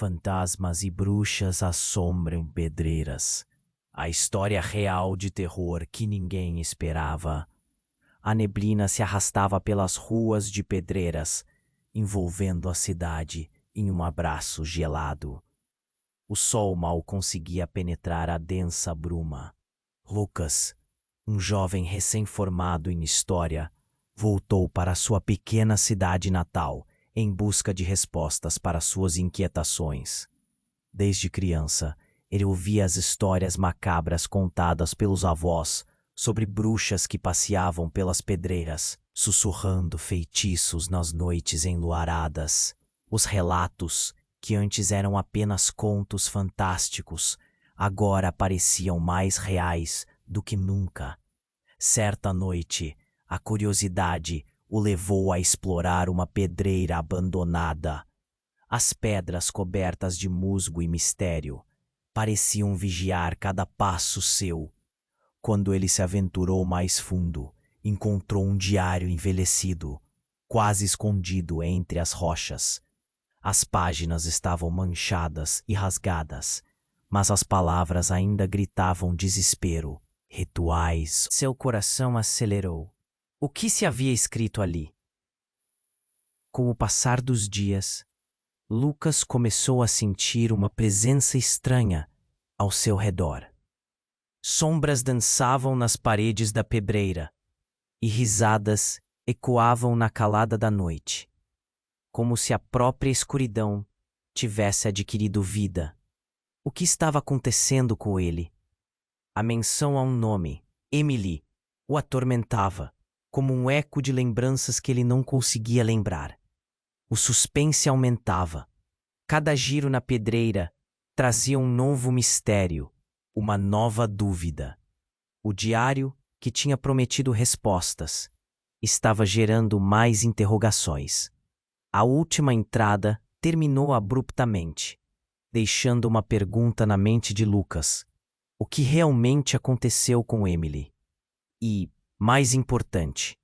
Fantasmas e bruxas assombram pedreiras. A história real de terror que ninguém esperava. A neblina se arrastava pelas ruas de Pedreiras, envolvendo a cidade em um abraço gelado. O sol mal conseguia penetrar a densa bruma. Lucas, um jovem recém-formado em história, voltou para sua pequena cidade natal em busca de respostas para suas inquietações. Desde criança, ele ouvia as histórias macabras contadas pelos avós sobre bruxas que passeavam pelas pedreiras, sussurrando feitiços nas noites enluaradas. Os relatos, que antes eram apenas contos fantásticos, agora pareciam mais reais do que nunca. Certa noite, a curiosidade o levou a explorar uma pedreira abandonada. As pedras cobertas de musgo e mistério pareciam vigiar cada passo seu. Quando ele se aventurou mais fundo, encontrou um diário envelhecido, quase escondido entre as rochas. As páginas estavam manchadas e rasgadas, mas as palavras ainda gritavam desespero. Rituais. Seu coração acelerou. O que se havia escrito ali? Com o passar dos dias, Lucas começou a sentir uma presença estranha ao seu redor. Sombras dançavam nas paredes da pedreira e risadas ecoavam na calada da noite, como se a própria escuridão tivesse adquirido vida. O que estava acontecendo com ele? A menção a um nome, Emily, o atormentava, como um eco de lembranças que ele não conseguia lembrar. O suspense aumentava. Cada giro na pedreira trazia um novo mistério, uma nova dúvida. O diário, que tinha prometido respostas, estava gerando mais interrogações. A última entrada terminou abruptamente, deixando uma pergunta na mente de Lucas. O que realmente aconteceu com Emily? E, mais importante,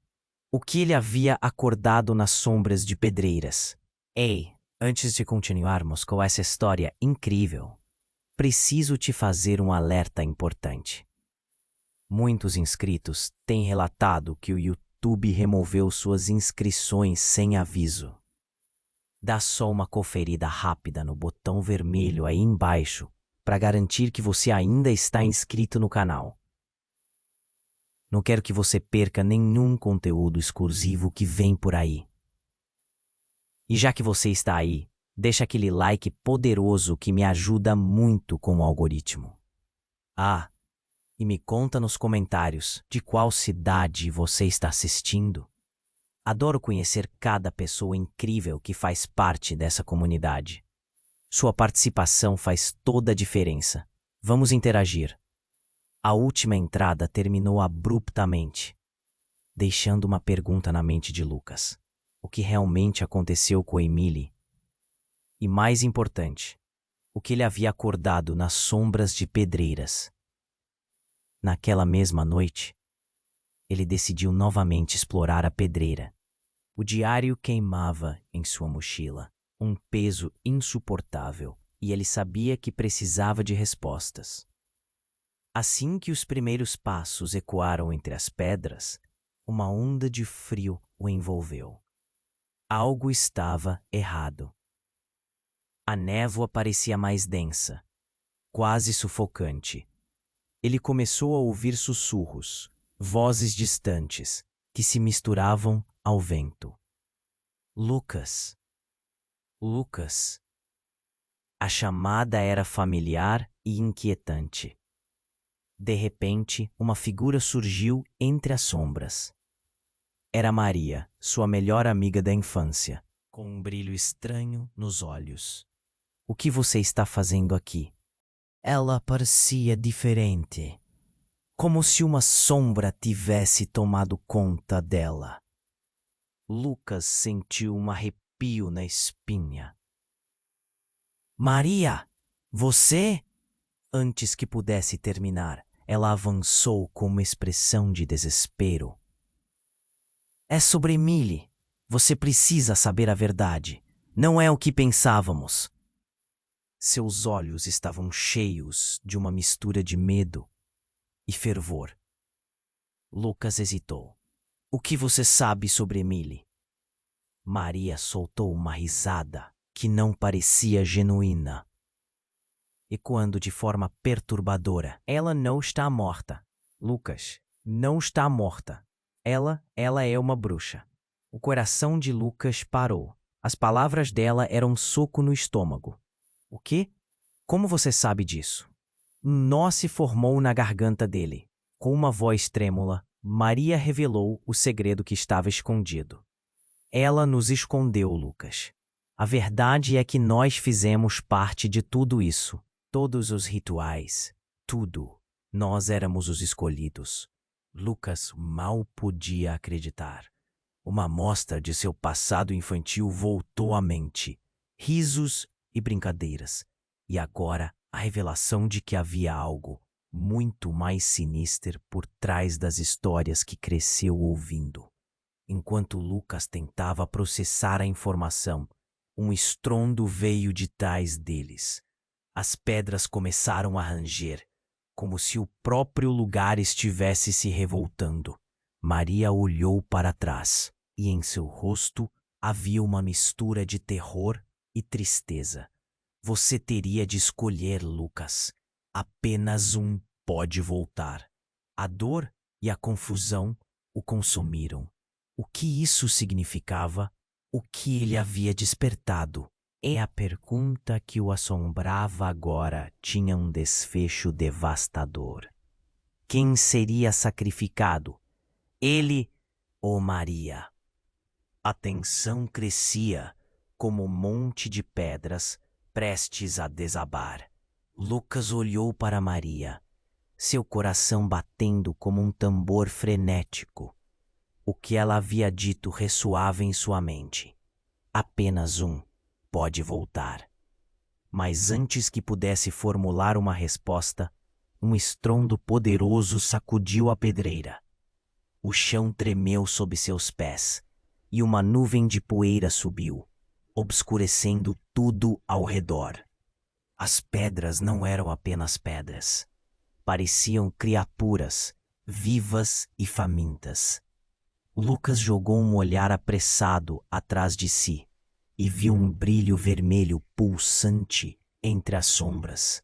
o que ele havia acordado nas sombras de Pedreiras? Ei, antes de continuarmos com essa história incrível, preciso te fazer um alerta importante. Muitos inscritos têm relatado que o YouTube removeu suas inscrições sem aviso. Dá só uma conferida rápida no botão vermelho aí embaixo para garantir que você ainda está inscrito no canal. Não quero que você perca nenhum conteúdo exclusivo que vem por aí. E já que você está aí, deixa aquele like poderoso que me ajuda muito com o algoritmo. Ah, e me conta nos comentários de qual cidade você está assistindo. Adoro conhecer cada pessoa incrível que faz parte dessa comunidade. Sua participação faz toda a diferença. Vamos interagir. A última entrada terminou abruptamente, deixando uma pergunta na mente de Lucas. O que realmente aconteceu com Emily? E mais importante, o que ele havia acordado nas sombras de Pedreiras? Naquela mesma noite, ele decidiu novamente explorar a pedreira. O diário queimava em sua mochila, um peso insuportável, e ele sabia que precisava de respostas. Assim que os primeiros passos ecoaram entre as pedras, uma onda de frio o envolveu. Algo estava errado. A névoa parecia mais densa, quase sufocante. Ele começou a ouvir sussurros, vozes distantes, que se misturavam ao vento. Lucas. Lucas. A chamada era familiar e inquietante. De repente, uma figura surgiu entre as sombras. Era Maria, sua melhor amiga da infância, com um brilho estranho nos olhos. O que você está fazendo aqui? Ela parecia diferente, como se uma sombra tivesse tomado conta dela. Lucas sentiu um arrepio na espinha. Maria, você? Antes que pudesse terminar, ela avançou com uma expressão de desespero. É sobre Emily. Você precisa saber a verdade. Não é o que pensávamos. Seus olhos estavam cheios de uma mistura de medo e fervor. Lucas hesitou. O que você sabe sobre Emily? Maria soltou uma risada que não parecia genuína, ecoando de forma perturbadora. Ela não está morta. Lucas, não está morta. Ela é uma bruxa. O coração de Lucas parou. As palavras dela eram um soco no estômago. O quê? Como você sabe disso? Um nó se formou na garganta dele. Com uma voz trêmula, Maria revelou o segredo que estava escondido. Ela nos escondeu, Lucas. A verdade é que nós fizemos parte de tudo isso. Todos os rituais, tudo. Nós éramos os escolhidos. Lucas mal podia acreditar. Uma amostra de seu passado infantil voltou à mente. Risos e brincadeiras. E agora a revelação de que havia algo muito mais sinistro por trás das histórias que cresceu ouvindo. Enquanto Lucas tentava processar a informação, um estrondo veio de trás deles. As pedras começaram a ranger, como se o próprio lugar estivesse se revoltando. Maria olhou para trás, e em seu rosto havia uma mistura de terror e tristeza. Você teria de escolher, Lucas. Apenas um pode voltar. A dor e a confusão o consumiram. O que isso significava? O que ele havia despertado? E a pergunta que o assombrava agora tinha um desfecho devastador. Quem seria sacrificado? Ele ou Maria? A tensão crescia como um monte de pedras prestes a desabar. Lucas olhou para Maria, seu coração batendo como um tambor frenético. O que ela havia dito ressoava em sua mente. Apenas um pode voltar. Mas antes que pudesse formular uma resposta, um estrondo poderoso sacudiu a pedreira. O chão tremeu sob seus pés, e uma nuvem de poeira subiu, obscurecendo tudo ao redor. As pedras não eram apenas pedras. Pareciam criaturas, vivas e famintas. Lucas jogou um olhar apressado atrás de si e viu um brilho vermelho pulsante entre as sombras.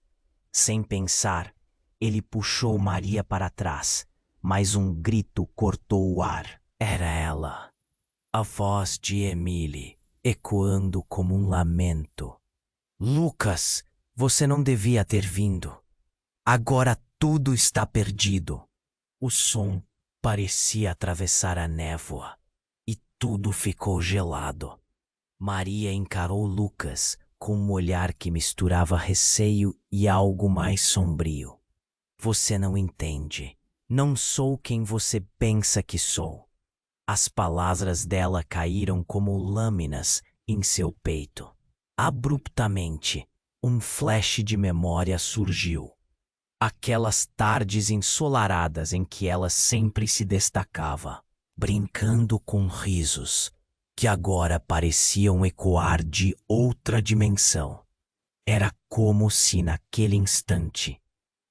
Sem pensar, ele puxou Maria para trás, mas um grito cortou o ar. Era ela, a voz de Emily, ecoando como um lamento. Lucas, você não devia ter vindo. Agora tudo está perdido. O som parecia atravessar a névoa e tudo ficou gelado. Maria encarou Lucas com um olhar que misturava receio e algo mais sombrio. Você não entende. Não sou quem você pensa que sou. As palavras dela caíram como lâminas em seu peito. Abruptamente, um flash de memória surgiu. Aquelas tardes ensolaradas em que ela sempre se destacava, brincando com risos, que agora pareciam ecoar de outra dimensão. Era como se naquele instante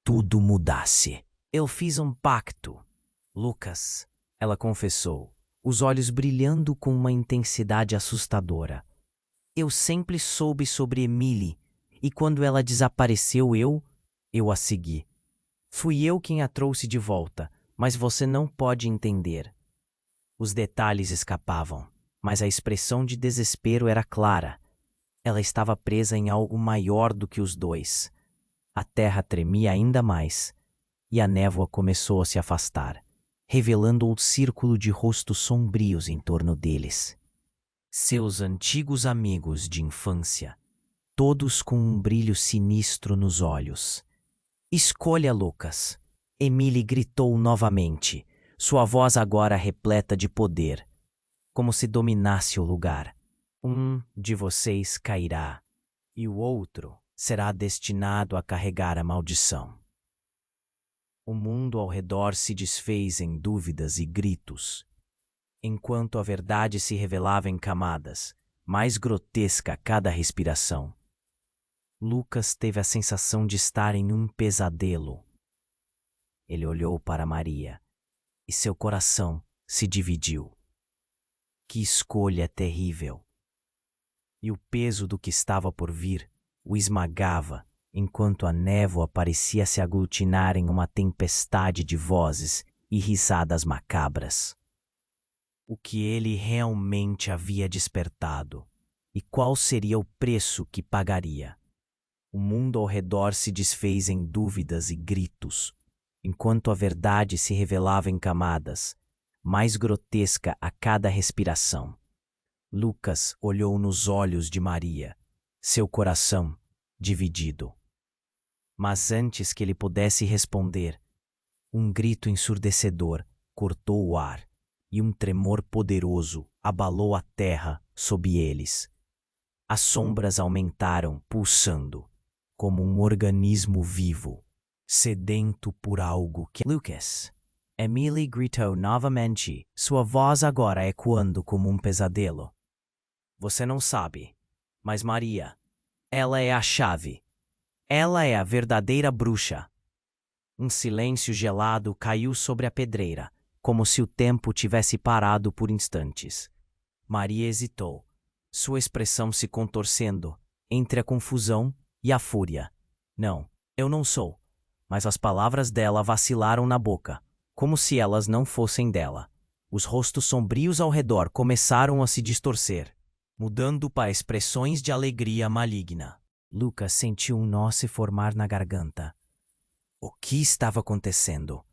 tudo mudasse. Eu fiz um pacto, Lucas, ela confessou, os olhos brilhando com uma intensidade assustadora. Eu sempre soube sobre Emily, e quando ela desapareceu eu a segui. Fui eu quem a trouxe de volta, mas você não pode entender. Os detalhes escapavam, mas a expressão de desespero era clara. Ela estava presa em algo maior do que os dois. A terra tremia ainda mais, e a névoa começou a se afastar, revelando um círculo de rostos sombrios em torno deles. Seus antigos amigos de infância, todos com um brilho sinistro nos olhos. Escolha, Lucas. Emily gritou novamente, sua voz agora repleta de poder, como se dominasse o lugar. Um de vocês cairá, e o outro será destinado a carregar a maldição. O mundo ao redor se desfez em dúvidas e gritos, enquanto a verdade se revelava em camadas, mais grotesca a cada respiração. Lucas teve a sensação de estar em um pesadelo. Ele olhou para Maria e seu coração se dividiu. Que escolha terrível! E o peso do que estava por vir o esmagava, enquanto a névoa parecia se aglutinar em uma tempestade de vozes e risadas macabras. O que ele realmente havia despertado? E qual seria o preço que pagaria? O mundo ao redor se desfez em dúvidas e gritos, enquanto a verdade se revelava em camadas, mais grotesca a cada respiração. Lucas olhou nos olhos de Maria, seu coração dividido. Mas antes que ele pudesse responder, um grito ensurdecedor cortou o ar e um tremor poderoso abalou a terra sob eles. As sombras aumentaram, pulsando, como um organismo vivo, sedento por algo que... Lucas! Emily gritou novamente, sua voz agora ecoando como um pesadelo. Você não sabe, mas Maria, ela é a chave. Ela é a verdadeira bruxa. Um silêncio gelado caiu sobre a pedreira, como se o tempo tivesse parado por instantes. Maria hesitou, sua expressão se contorcendo entre a confusão e a fúria. Não, eu não sou. Mas as palavras dela vacilaram na boca, como se elas não fossem dela. Os rostos sombrios ao redor começaram a se distorcer, mudando para expressões de alegria maligna. Lucas sentiu um nó se formar na garganta. O que estava acontecendo?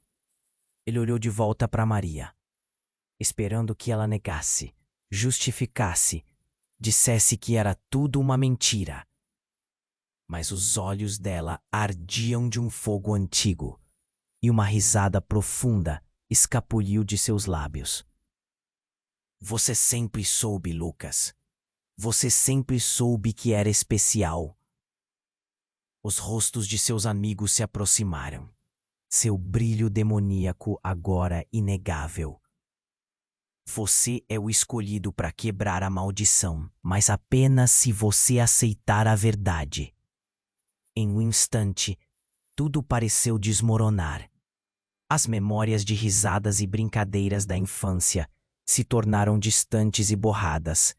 Ele olhou de volta para Maria, esperando que ela negasse, justificasse, dissesse que era tudo uma mentira. Mas os olhos dela ardiam de um fogo antigo, e uma risada profunda escapuliu de seus lábios. Você sempre soube, Lucas. Você sempre soube que era especial. Os rostos de seus amigos se aproximaram. Seu brilho demoníaco agora inegável. Você é o escolhido para quebrar a maldição, mas apenas se você aceitar a verdade. Em um instante, tudo pareceu desmoronar. As memórias de risadas e brincadeiras da infância se tornaram distantes e borradas.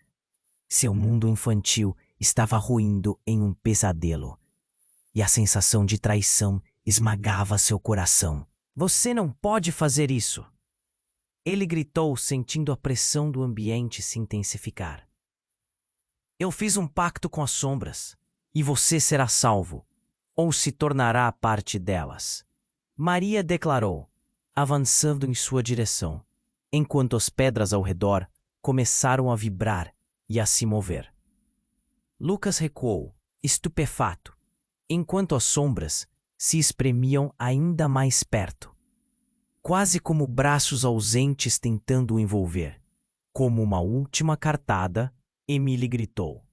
Seu mundo infantil estava ruindo em um pesadelo. E a sensação de traição esmagava seu coração. Você não pode fazer isso! Ele gritou, sentindo a pressão do ambiente se intensificar. Eu fiz um pacto com as sombras, e você será salvo, ou se tornará parte delas. Maria declarou, avançando em sua direção, enquanto as pedras ao redor começaram a vibrar e a se mover. Lucas recuou, estupefato, enquanto as sombras se espremiam ainda mais perto, quase como braços ausentes tentando o envolver. Como uma última cartada, Emily gritou.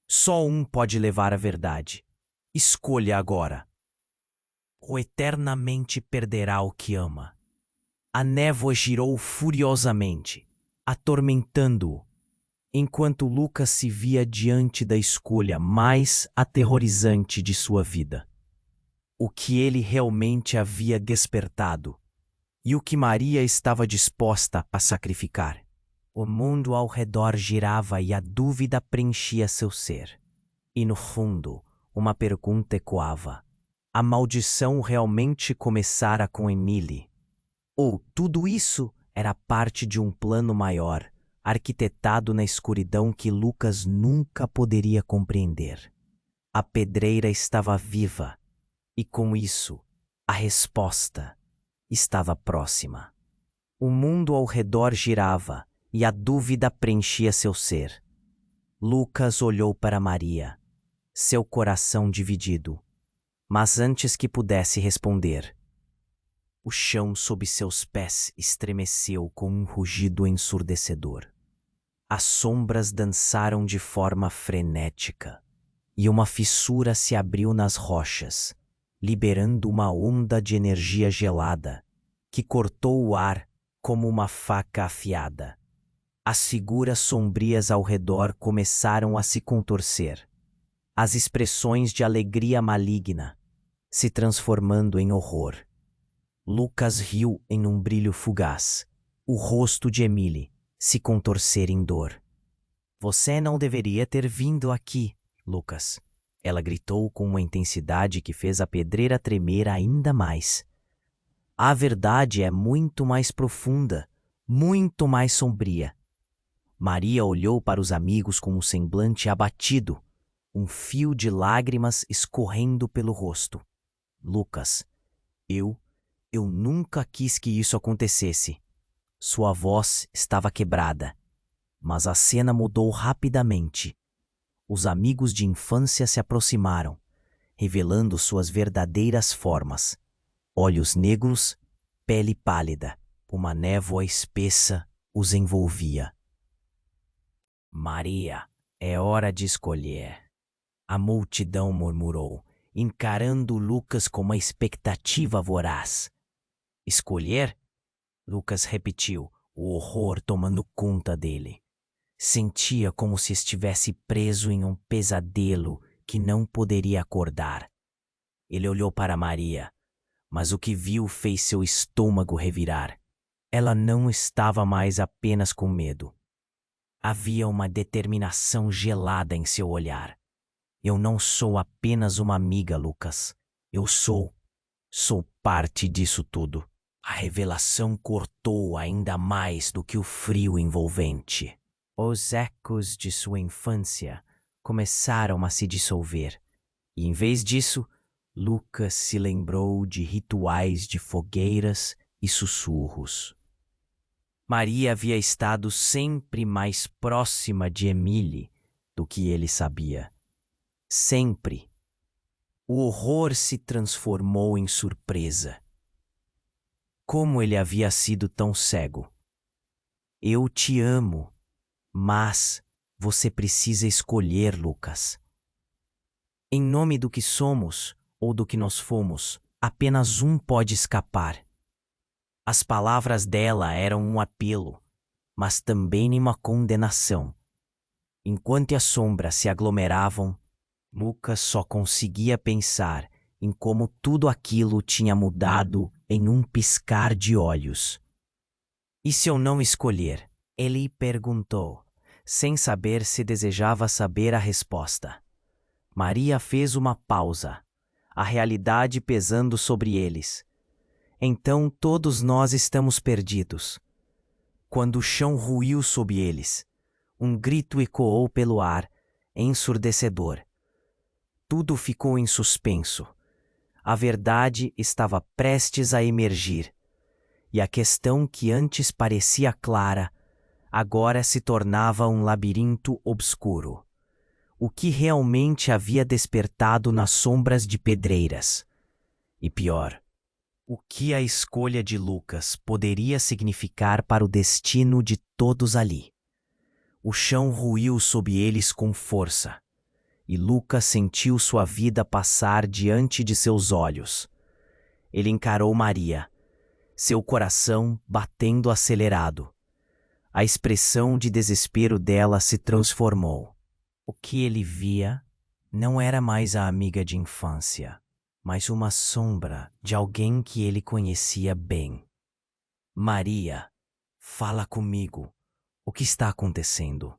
Só um pode levar a verdade. Escolha agora. O eternamente perderá o que ama. A névoa girou furiosamente, atormentando-o, enquanto Lucas se via diante da escolha mais aterrorizante de sua vida. O que ele realmente havia despertado e o que Maria estava disposta a sacrificar. O mundo ao redor girava e a dúvida preenchia seu ser. E no fundo, uma pergunta ecoava. A maldição realmente começara com Emily? Ou tudo isso era parte de um plano maior, arquitetado na escuridão que Lucas nunca poderia compreender? A pedreira estava viva, e com isso, a resposta estava próxima. O mundo ao redor girava, e a dúvida preenchia seu ser. Lucas olhou para Maria, seu coração dividido. Mas antes que pudesse responder, o chão sob seus pés estremeceu com um rugido ensurdecedor. As sombras dançaram de forma frenética, e uma fissura se abriu nas rochas, liberando uma onda de energia gelada, que cortou o ar como uma faca afiada. As figuras sombrias ao redor começaram a se contorcer, as expressões de alegria maligna se transformando em horror. Lucas riu em um brilho fugaz. O rosto de Emily se contorcer em dor. Você não deveria ter vindo aqui, Lucas. Ela gritou com uma intensidade que fez a pedreira tremer ainda mais. A verdade é muito mais profunda, muito mais sombria. Maria olhou para os amigos com um semblante abatido, um fio de lágrimas escorrendo pelo rosto. Lucas, eu nunca quis que isso acontecesse. Sua voz estava quebrada, mas a cena mudou rapidamente. Os amigos de infância se aproximaram, revelando suas verdadeiras formas. Olhos negros, pele pálida, uma névoa espessa os envolvia. Maria, é hora de escolher. A multidão murmurou, encarando Lucas com uma expectativa voraz. Escolher? Lucas repetiu, o horror tomando conta dele. Sentia como se estivesse preso em um pesadelo que não poderia acordar. Ele olhou para Maria, mas o que viu fez seu estômago revirar. Ela não estava mais apenas com medo. Havia uma determinação gelada em seu olhar. Eu não sou apenas uma amiga, Lucas. Eu sou parte disso tudo. A revelação cortou ainda mais do que o frio envolvente. Os ecos de sua infância começaram a se dissolver, e em vez disso, Lucas se lembrou de rituais de fogueiras e sussurros. Maria havia estado sempre mais próxima de Emily do que ele sabia. Sempre. O horror se transformou em surpresa. Como ele havia sido tão cego? Eu te amo, mas você precisa escolher, Lucas. Em nome do que somos ou do que nós fomos, apenas um pode escapar. As palavras dela eram um apelo, mas também uma condenação. Enquanto as sombras se aglomeravam, Lucas só conseguia pensar em como tudo aquilo tinha mudado em um piscar de olhos. E se eu não escolher? Ele perguntou, sem saber se desejava saber a resposta. Maria fez uma pausa, a realidade pesando sobre eles. Então todos nós estamos perdidos. Quando o chão ruiu sob eles, um grito ecoou pelo ar, ensurdecedor. Tudo ficou em suspenso. A verdade estava prestes a emergir, e a questão que antes parecia clara, agora se tornava um labirinto obscuro. O que realmente havia despertado nas sombras de pedreiras? E pior, o que a escolha de Lucas poderia significar para o destino de todos ali? O chão ruiu sob eles com força, e Lucas sentiu sua vida passar diante de seus olhos. Ele encarou Maria, seu coração batendo acelerado. A expressão de desespero dela se transformou. O que ele via não era mais a amiga de infância, mas uma sombra de alguém que ele conhecia bem. Maria, fala comigo. O que está acontecendo?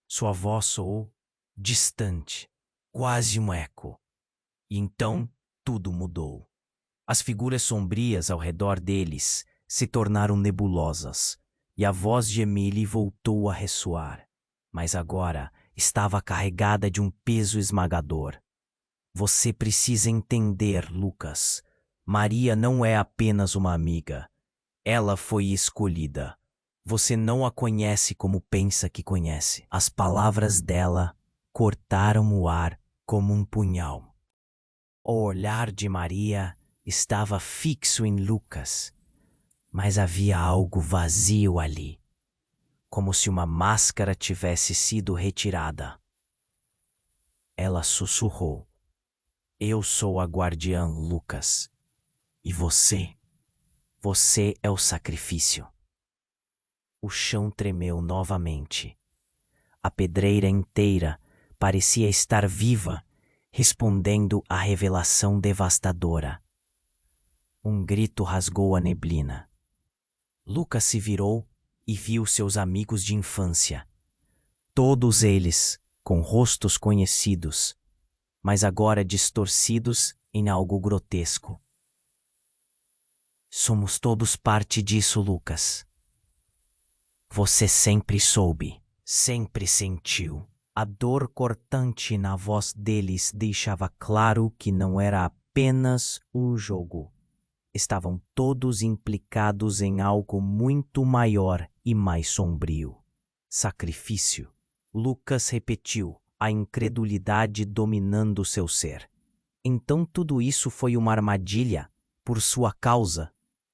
Sua voz soou distante, quase um eco. E então tudo mudou. As figuras sombrias ao redor deles se tornaram nebulosas, e a voz de Emily voltou a ressoar. Mas agora estava carregada de um peso esmagador. Você precisa entender, Lucas. Maria não é apenas uma amiga. Ela foi escolhida. Você não a conhece como pensa que conhece. As palavras dela cortaram o ar como um punhal. O olhar de Maria estava fixo em Lucas, mas havia algo vazio ali, como se uma máscara tivesse sido retirada. Ela sussurrou: Eu sou a guardiã, Lucas. E você é o sacrifício. O chão tremeu novamente. A pedreira inteira parecia estar viva, respondendo à revelação devastadora. Um grito rasgou a neblina. Lucas se virou e viu seus amigos de infância. Todos eles, com rostos conhecidos, mas agora distorcidos em algo grotesco. Somos todos parte disso, Lucas. Você sempre soube, sempre sentiu. A dor cortante na voz deles deixava claro que não era apenas um jogo. Estavam todos implicados em algo muito maior e mais sombrio. Sacrifício. Lucas repetiu, a incredulidade dominando seu ser. Então tudo isso foi uma armadilha, por sua causa.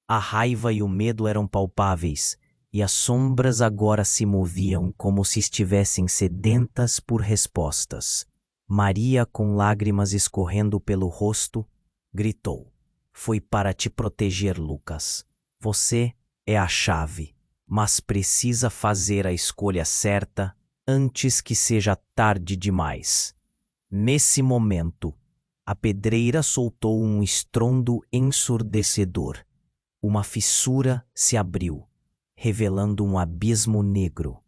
A raiva e o medo eram palpáveis, e as sombras agora se moviam como se estivessem sedentas por respostas. Maria, com lágrimas escorrendo pelo rosto, gritou. Foi para te proteger, Lucas. Você é a chave, mas precisa fazer a escolha certa antes que seja tarde demais. Nesse momento, a pedreira soltou um estrondo ensurdecedor. Uma fissura se abriu, revelando um abismo negro.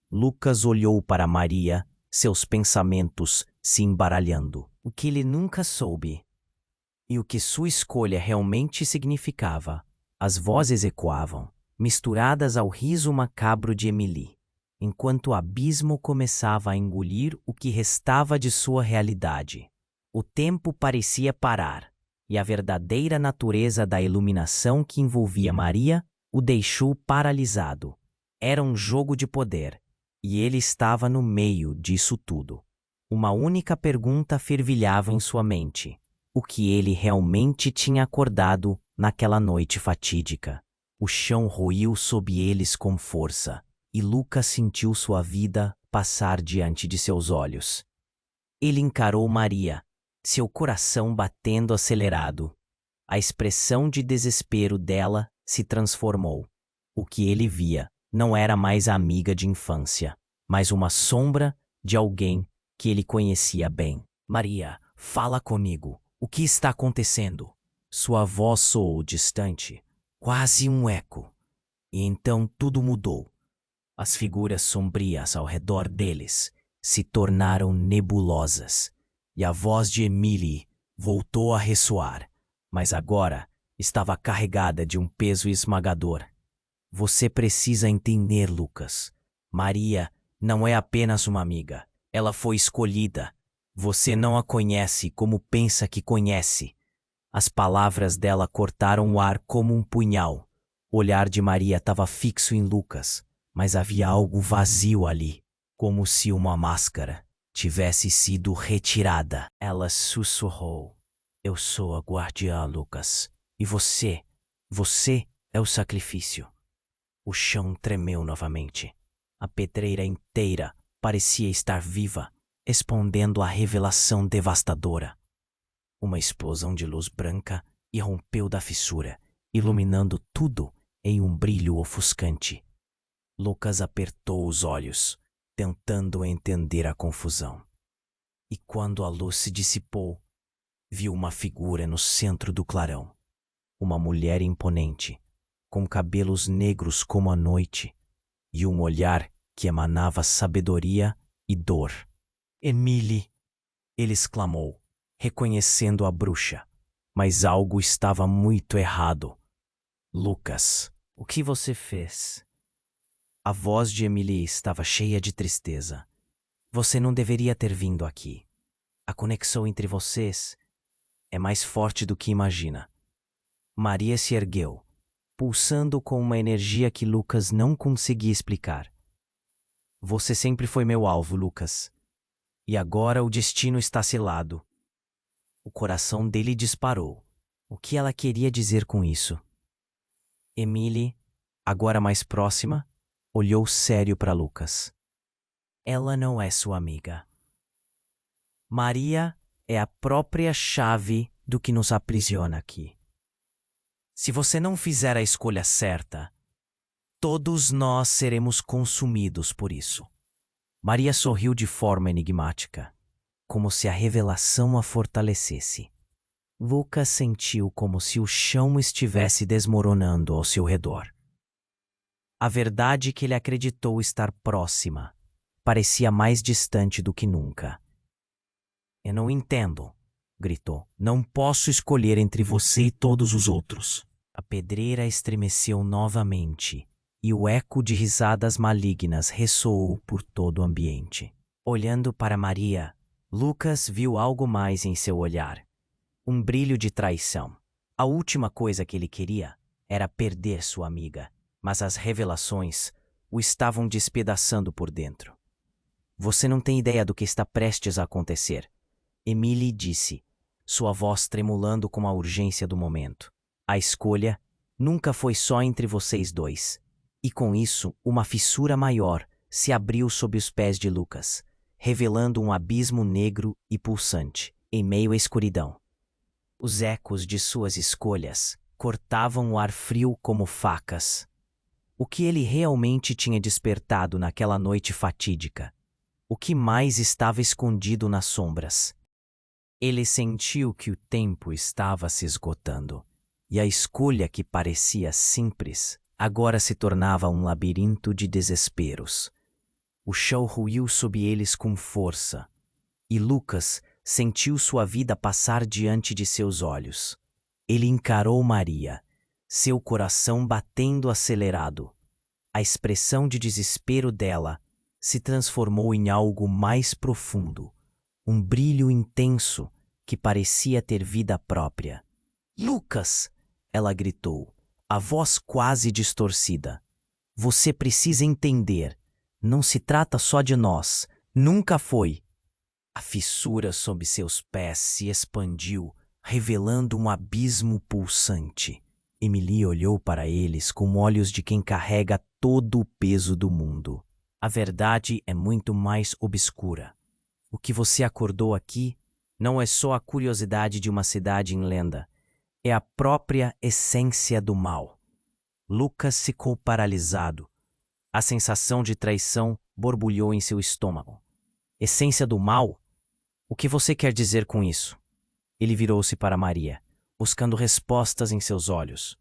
Lucas olhou para Maria, seus pensamentos se embaralhando. O que ele nunca soube e o que sua escolha realmente significava. As vozes ecoavam, misturadas ao riso macabro de Emily, enquanto o abismo começava a engolir o que restava de sua realidade. O tempo parecia parar, e a verdadeira natureza da iluminação que envolvia Maria o deixou paralisado. Era um jogo de poder, e ele estava no meio disso tudo. Uma única pergunta fervilhava em sua mente: o que ele realmente tinha acordado naquela noite fatídica? O chão ruiu sob eles com força, e Lucas sentiu sua vida passar diante de seus olhos. Ele encarou Maria, seu coração batendo acelerado. A expressão de desespero dela se transformou. O que ele via não era mais a amiga de infância, mas uma sombra de alguém que ele conhecia bem. Maria, fala comigo. O que está acontecendo? Sua voz soou distante, quase um eco. E então tudo mudou. As figuras sombrias ao redor deles se tornaram nebulosas, e a voz de Emily voltou a ressoar, mas agora estava carregada de um peso esmagador. Você precisa entender, Lucas. Maria não é apenas uma amiga. Ela foi escolhida. Você não a conhece como pensa que conhece. As palavras dela cortaram o ar como um punhal. O olhar de Maria estava fixo em Lucas, mas havia algo vazio ali, como se uma máscara tivesse sido retirada. Ela sussurrou. Eu sou a guardiã, Lucas. E você é o sacrifício. O chão tremeu novamente. A pedreira inteira parecia estar viva, respondendo à revelação devastadora. Uma explosão de luz branca irrompeu da fissura, iluminando tudo em um brilho ofuscante. Lucas apertou os olhos, tentando entender a confusão. E quando a luz se dissipou, viu uma figura no centro do clarão. Uma mulher imponente, com cabelos negros como a noite, e um olhar que emanava sabedoria e dor. Emily, ele exclamou, reconhecendo a bruxa. Mas algo estava muito errado. Lucas, o que você fez? A voz de Emily estava cheia de tristeza. Você não deveria ter vindo aqui. A conexão entre vocês é mais forte do que imagina. Maria se ergueu, pulsando com uma energia que Lucas não conseguia explicar. Você sempre foi meu alvo, Lucas. E agora o destino está selado. O coração dele disparou. O que ela queria dizer com isso? Emily, agora mais próxima, olhou sério para Lucas. Ela não é sua amiga. Maria é a própria chave do que nos aprisiona aqui. Se você não fizer a escolha certa, todos nós seremos consumidos por isso. Maria sorriu de forma enigmática, como se a revelação a fortalecesse. Lucas sentiu como se o chão estivesse desmoronando ao seu redor. A verdade que ele acreditou estar próxima parecia mais distante do que nunca. Eu não entendo, gritou. Não posso escolher entre você e todos os outros. A pedreira estremeceu novamente e o eco de risadas malignas ressoou por todo o ambiente. Olhando para Maria, Lucas viu algo mais em seu olhar. Um brilho de traição. A última coisa que ele queria era perder sua amiga, mas as revelações o estavam despedaçando por dentro. Você não tem ideia do que está prestes a acontecer, Emily disse, sua voz tremulando com a urgência do momento. A escolha nunca foi só entre vocês dois. E com isso, uma fissura maior se abriu sob os pés de Lucas, revelando um abismo negro e pulsante, em meio à escuridão. Os ecos de suas escolhas cortavam o ar frio como facas. O que ele realmente tinha despertado naquela noite fatídica? O que mais estava escondido nas sombras? Ele sentiu que o tempo estava se esgotando, e a escolha que parecia simples agora se tornava um labirinto de desesperos. O chão ruiu sob eles com força, e Lucas sentiu sua vida passar diante de seus olhos. Ele encarou Maria, seu coração batendo acelerado. A expressão de desespero dela se transformou em algo mais profundo, um brilho intenso que parecia ter vida própria. Lucas! Ela gritou, a voz quase distorcida. Você precisa entender. Não se trata só de nós. Nunca foi. A fissura sob seus pés se expandiu, revelando um abismo pulsante. Emily olhou para eles com olhos de quem carrega todo o peso do mundo. A verdade é muito mais obscura. O que você acordou aqui não é só a curiosidade de uma cidade em lenda. É a própria essência do mal. Lucas ficou paralisado. A sensação de traição borbulhou em seu estômago. Essência do mal? O que você quer dizer com isso? Ele virou-se para Maria, buscando respostas em seus olhos.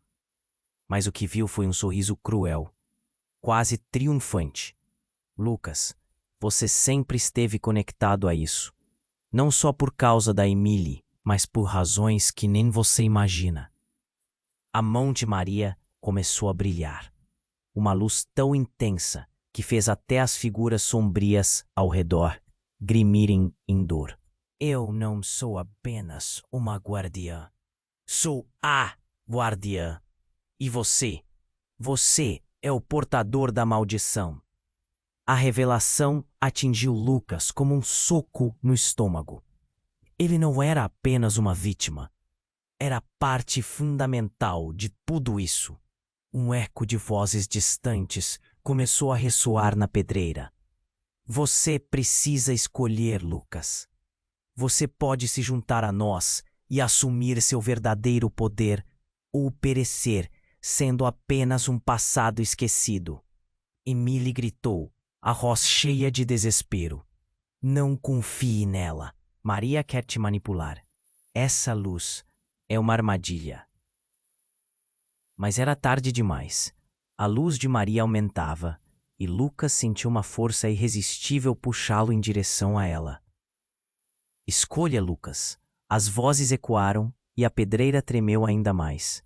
Mas o que viu foi um sorriso cruel, quase triunfante. Lucas, você sempre esteve conectado a isso. Não só por causa da Emily, mas por razões que nem você imagina. A mão de Maria começou a brilhar. Uma luz tão intensa que fez até as figuras sombrias ao redor grimirem em dor. Eu não sou apenas uma guardiã. Sou a guardiã. E você? Você é o portador da maldição. A revelação atingiu Lucas como um soco no estômago. Ele não era apenas uma vítima. Era parte fundamental de tudo isso. Um eco de vozes distantes começou a ressoar na pedreira. Você precisa escolher, Lucas. Você pode se juntar a nós e assumir seu verdadeiro poder ou perecer, sendo apenas um passado esquecido. Emily gritou, a voz cheia de desespero. Não confie nela. Maria quer te manipular. Essa luz é uma armadilha. Mas era tarde demais. A luz de Maria aumentava e Lucas sentiu uma força irresistível puxá-lo em direção a ela. Escolha, Lucas. As vozes ecoaram e a pedreira tremeu ainda mais.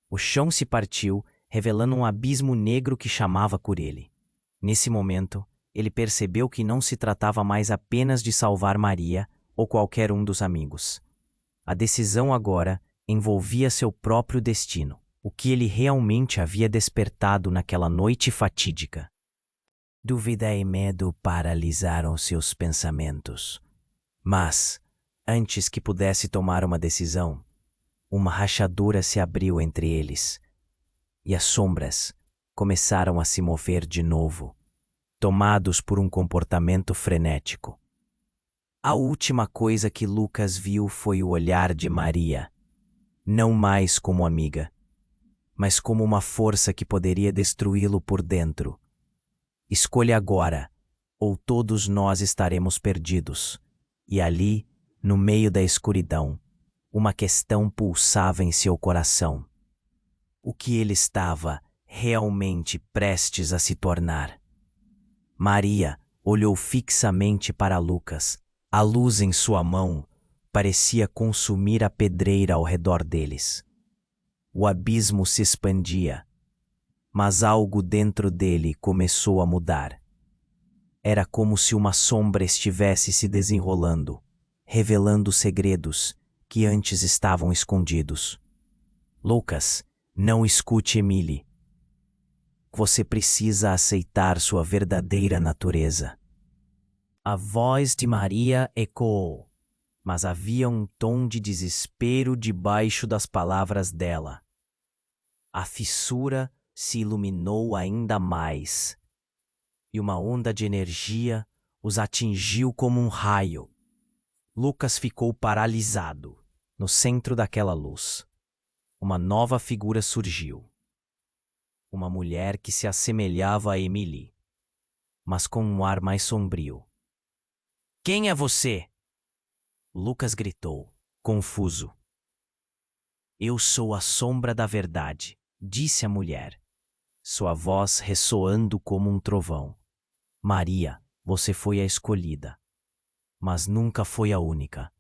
O chão se partiu, revelando um abismo negro que chamava por ele. Nesse momento, ele percebeu que não se tratava mais apenas de salvar Maria ou qualquer um dos amigos. A decisão agora envolvia seu próprio destino, o que ele realmente havia despertado naquela noite fatídica. Dúvida e medo paralisaram seus pensamentos. Mas, antes que pudesse tomar uma decisão, uma rachadura se abriu entre eles, e as sombras começaram a se mover de novo, tomados por um comportamento frenético. A última coisa que Lucas viu foi o olhar de Maria, não mais como amiga, mas como uma força que poderia destruí-lo por dentro. Escolha agora, ou todos nós estaremos perdidos. E ali, no meio da escuridão, uma questão pulsava em seu coração. O que ele estava realmente prestes a se tornar? Maria olhou fixamente para Lucas. A luz em sua mão parecia consumir a pedreira ao redor deles. O abismo se expandia, mas algo dentro dele começou a mudar. Era como se uma sombra estivesse se desenrolando, revelando segredos que antes estavam escondidos. Lucas, não escute Emily. Você precisa aceitar sua verdadeira natureza. A voz de Maria ecoou, mas havia um tom de desespero debaixo das palavras dela. A fissura se iluminou ainda mais, e uma onda de energia os atingiu como um raio. Lucas ficou paralisado. No centro daquela luz, uma nova figura surgiu. Uma mulher que se assemelhava a Emily, mas com um ar mais sombrio. Quem é você? Lucas gritou, confuso. Eu sou a sombra da verdade, disse a mulher, sua voz ressoando como um trovão. Maria, você foi a escolhida, mas nunca foi a única.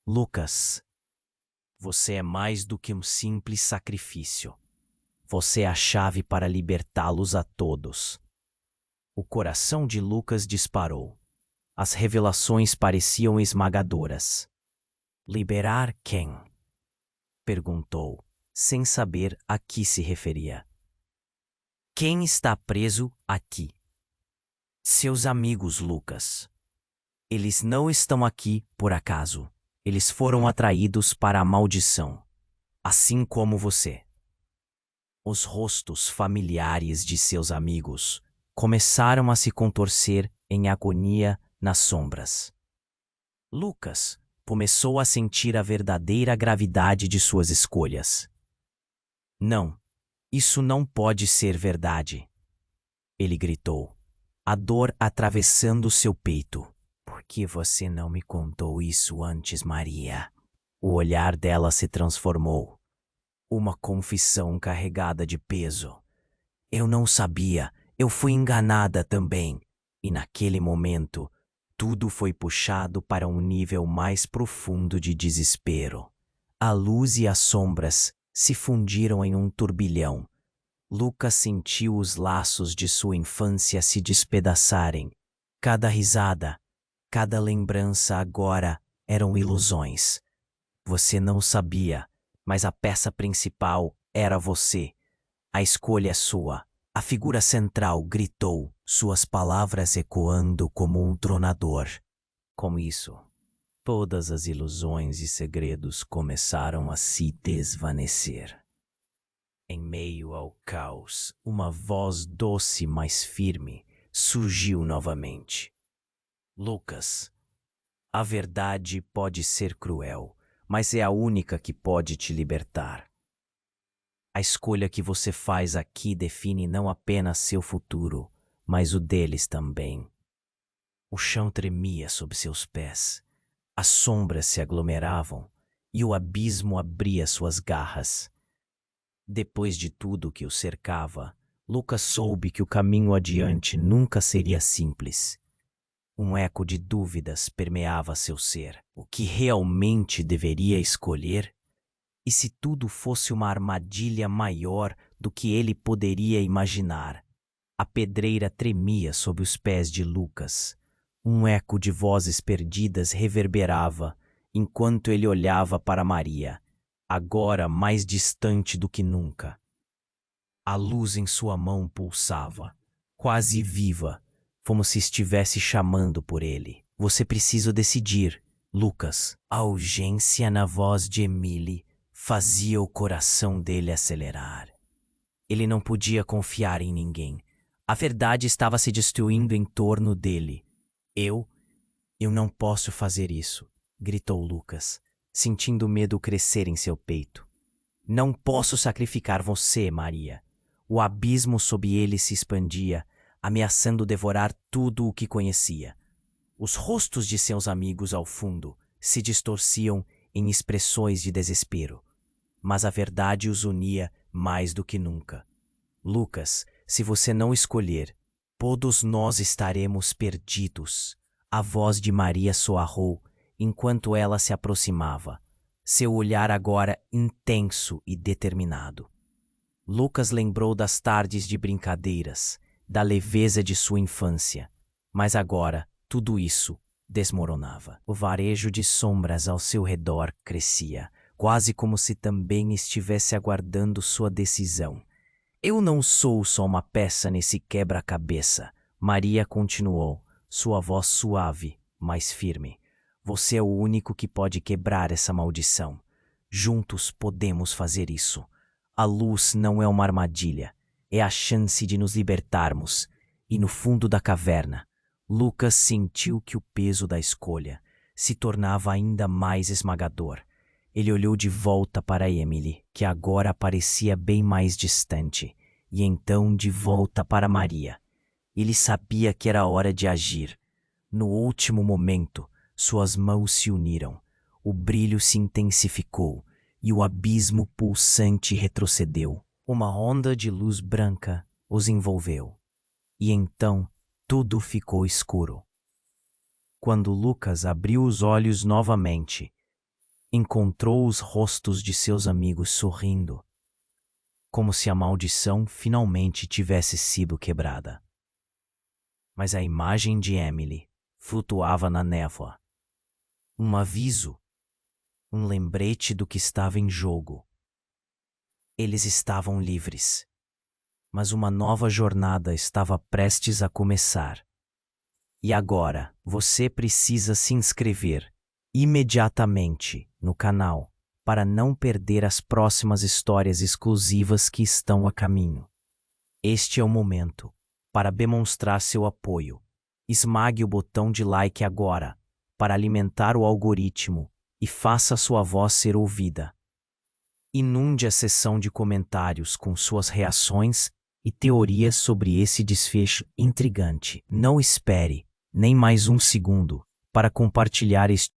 Lucas, você é mais do que um simples sacrifício. Você é a chave para libertá-los a todos. O coração de Lucas disparou. As revelações pareciam esmagadoras. Liberar quem? Perguntou, sem saber a que se referia. Quem está preso aqui? Seus amigos, Lucas. Eles não estão aqui por acaso. Eles foram atraídos para a maldição, assim como você. Os rostos familiares de seus amigos começaram a se contorcer em agonia nas sombras. Lucas começou a sentir a verdadeira gravidade de suas escolhas. Não, isso não pode ser verdade, ele gritou, a dor atravessando seu peito. Por que você não me contou isso antes, Maria? O olhar dela se transformou. Uma confissão carregada de peso. Eu não sabia, eu fui enganada também. E naquele momento, tudo foi puxado para um nível mais profundo de desespero. A luz e as sombras se fundiram em um turbilhão. Lucas sentiu os laços de sua infância se despedaçarem. Cada risada, cada lembrança agora eram ilusões. Você não sabia, mas a peça principal era você. A escolha é sua. A figura central gritou, suas palavras ecoando como um tronador. Com isso, todas as ilusões e segredos começaram a se desvanecer. Em meio ao caos, uma voz doce, mas firme, surgiu novamente. Lucas, a verdade pode ser cruel, mas é a única que pode te libertar. A escolha que você faz aqui define não apenas seu futuro, mas o deles também. O chão tremia sob seus pés, as sombras se aglomeravam e o abismo abria suas garras. Depois de tudo que o cercava, Lucas soube que o caminho adiante nunca seria simples. Um eco de dúvidas permeava seu ser. O que realmente deveria escolher? E se tudo fosse uma armadilha maior do que ele poderia imaginar? A pedreira tremia sob os pés de Lucas. Um eco de vozes perdidas reverberava enquanto ele olhava para Maria, agora mais distante do que nunca. A luz em sua mão pulsava, quase viva, como se estivesse chamando por ele. Você precisa decidir, Lucas. A urgência na voz de Emily fazia o coração dele acelerar. Ele não podia confiar em ninguém. A verdade estava se destruindo em torno dele. Eu não posso fazer isso, gritou Lucas, sentindo o medo crescer em seu peito. Não posso sacrificar você, Maria. O abismo sob ele se expandia, ameaçando devorar tudo o que conhecia. Os rostos de seus amigos ao fundo se distorciam em expressões de desespero, mas a verdade os unia mais do que nunca. Lucas, se você não escolher, todos nós estaremos perdidos. A voz de Maria soarrou enquanto ela se aproximava, seu olhar agora intenso e determinado. Lucas lembrou das tardes de brincadeiras, da leveza de sua infância, mas agora tudo isso desmoronava. O varejo de sombras ao seu redor crescia, quase como se também estivesse aguardando sua decisão. Eu não sou só uma peça nesse quebra-cabeça, Maria continuou, sua voz suave, mas firme. Você é o único que pode quebrar essa maldição. Juntos podemos fazer isso. A luz não é uma armadilha, é a chance de nos libertarmos. E no fundo da caverna, Lucas sentiu que o peso da escolha se tornava ainda mais esmagador. Ele olhou de volta para Emily, que agora parecia bem mais distante, e então de volta para Maria. Ele sabia que era hora de agir. No último momento, suas mãos se uniram, o brilho se intensificou e o abismo pulsante retrocedeu. Uma onda de luz branca os envolveu. E então tudo ficou escuro. Quando Lucas abriu os olhos novamente, encontrou os rostos de seus amigos sorrindo, como se a maldição finalmente tivesse sido quebrada. Mas a imagem de Emily flutuava na névoa. Um aviso, um lembrete do que estava em jogo. Eles estavam livres, mas uma nova jornada estava prestes a começar. E agora, você precisa se inscrever imediatamente no canal para não perder as próximas histórias exclusivas que estão a caminho. Este é o momento para demonstrar seu apoio. Esmague o botão de like agora para alimentar o algoritmo e faça sua voz ser ouvida. Inunde a seção de comentários com suas reações e teorias sobre esse desfecho intrigante. Não espere nem mais um segundo para compartilhar este